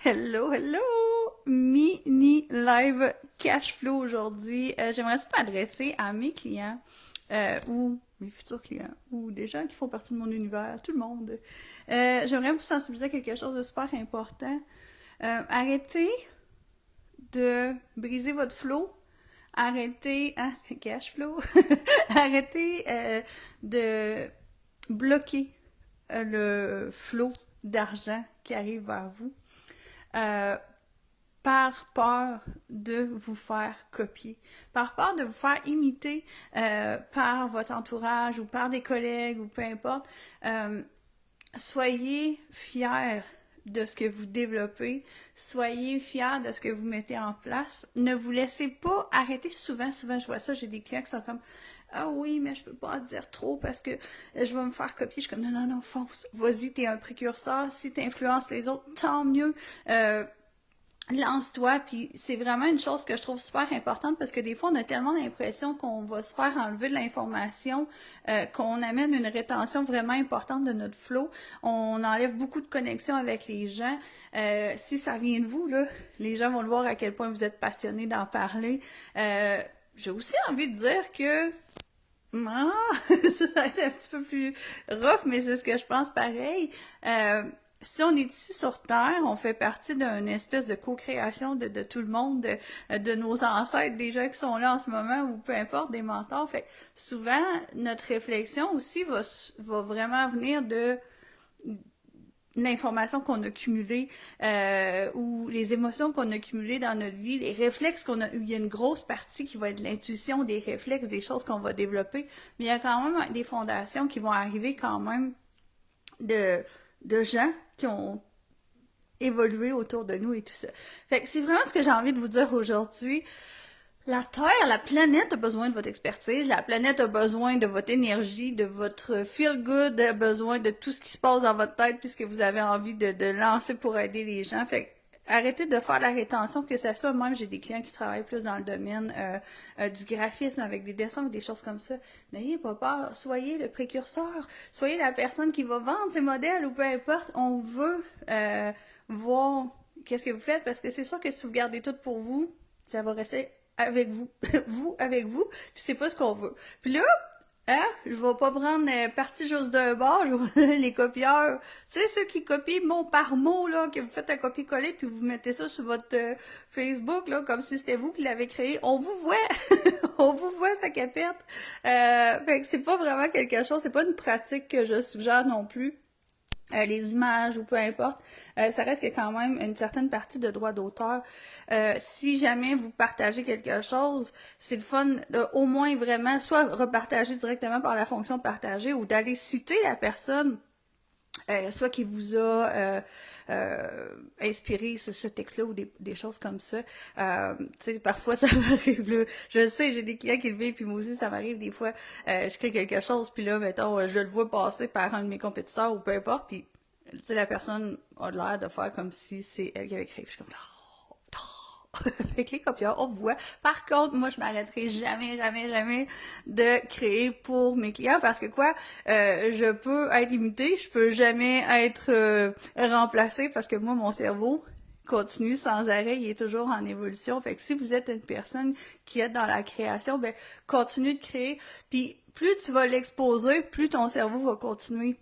Hello, hello! Mini live cash flow aujourd'hui. J'aimerais ça m'adresser à mes clients ou mes futurs clients ou des gens qui font partie de mon univers, tout le monde. J'aimerais vous sensibiliser à quelque chose de super important. Arrêtez de briser votre flow. Arrêtez, cash flow. Arrêtez de bloquer le flot d'argent qui arrive vers vous euh, par peur de vous faire copier, par peur de vous faire imiter par votre entourage ou par des collègues ou peu importe. Soyez fiers de ce que vous développez, soyez fiers de ce que vous mettez en place. Ne vous laissez pas arrêter. Souvent, je vois ça, j'ai des clients qui sont comme ah oui, mais je peux pas en dire trop parce que je vais me faire copier. Je suis comme non, fonce, vas-y, t'es un précurseur. Si t'influences les autres, tant mieux. Lance-toi, puis c'est vraiment une chose que je trouve super importante parce que des fois, on a tellement l'impression qu'on va se faire enlever de l'information, qu'on amène une rétention vraiment importante de notre flow. On enlève beaucoup de connexion avec les gens. Si ça vient de vous, là, les gens vont le voir à quel point vous êtes passionné d'en parler. J'ai aussi envie de dire que ça va être un petit peu plus rough, mais c'est ce que je pense pareil. Si on est ici sur Terre, on fait partie d'une espèce de co-création de tout le monde, de nos ancêtres, des gens qui sont là en ce moment, ou peu importe, des mentors. Fait que souvent, notre réflexion aussi va vraiment venir de l'information qu'on a cumulée ou les émotions qu'on a cumulées dans notre vie, les réflexes qu'on a eu. Il y a une grosse partie qui va être l'intuition, des réflexes, des choses qu'on va développer, mais il y a quand même des fondations qui vont arriver quand même de gens qui ont évolué autour de nous et tout ça. Fait que c'est vraiment ce que j'ai envie de vous dire aujourd'hui. La Terre, la planète a besoin de votre expertise, la planète a besoin de votre énergie, de votre feel good, a besoin de tout ce qui se passe dans votre tête puisque vous avez envie de lancer pour aider les gens. Fait que arrêtez de faire la rétention, que ça soit, moi j'ai des clients qui travaillent plus dans le domaine du graphisme avec des dessins ou des choses comme ça. N'ayez pas peur, soyez le précurseur, soyez la personne qui va vendre ses modèles ou peu importe. On veut voir qu'est-ce que vous faites parce que c'est sûr que si vous gardez tout pour vous, ça va rester avec vous, vous avec vous, puis c'est pas ce qu'on veut. Puis là, je vais pas prendre partie juste d'un bord, je vais les copieurs, tu sais, ceux qui copient mot par mot, là, que vous faites un copier-coller, puis vous mettez ça sur votre Facebook, là, comme si c'était vous qui l'avez créé. On vous voit! On vous voit, ça capette! Fait que c'est pas vraiment quelque chose, c'est pas une pratique que je suggère non plus. Les images ou peu importe, ça reste que quand même une certaine partie de droit d'auteur. Si jamais vous partagez quelque chose, c'est le fun de au moins vraiment soit repartager directement par la fonction partager ou d'aller citer la personne soit qui vous a inspiré ce texte-là ou des choses comme ça. Tu sais, parfois ça m'arrive là. Je sais, j'ai des clients qui le vivent, puis moi aussi ça m'arrive des fois. Je crée quelque chose, puis là, mettons, je le vois passer par un de mes compétiteurs ou peu importe, puis tu sais, la personne a l'air de faire comme si c'est elle qui avait créé. Puis je suis comme avec les copieurs, on voit. Par contre, moi, je m'arrêterai jamais de créer pour mes clients parce que quoi, je peux être limitée, je peux jamais être remplacée parce que moi, mon cerveau continue sans arrêt, il est toujours en évolution. Fait que si vous êtes une personne qui est dans la création, ben continuez de créer. Puis plus tu vas l'exposer, plus ton cerveau va continuer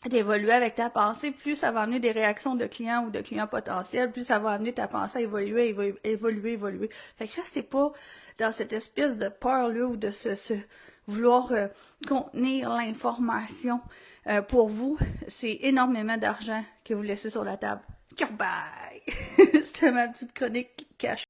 d'évoluer avec ta pensée, plus ça va amener des réactions de clients ou de clients potentiels, plus ça va amener ta pensée à évoluer. Fait que restez pas dans cette espèce de peur-là ou de se vouloir contenir l'information. Pour vous, c'est énormément d'argent que vous laissez sur la table. Bye! C'était ma petite chronique cash.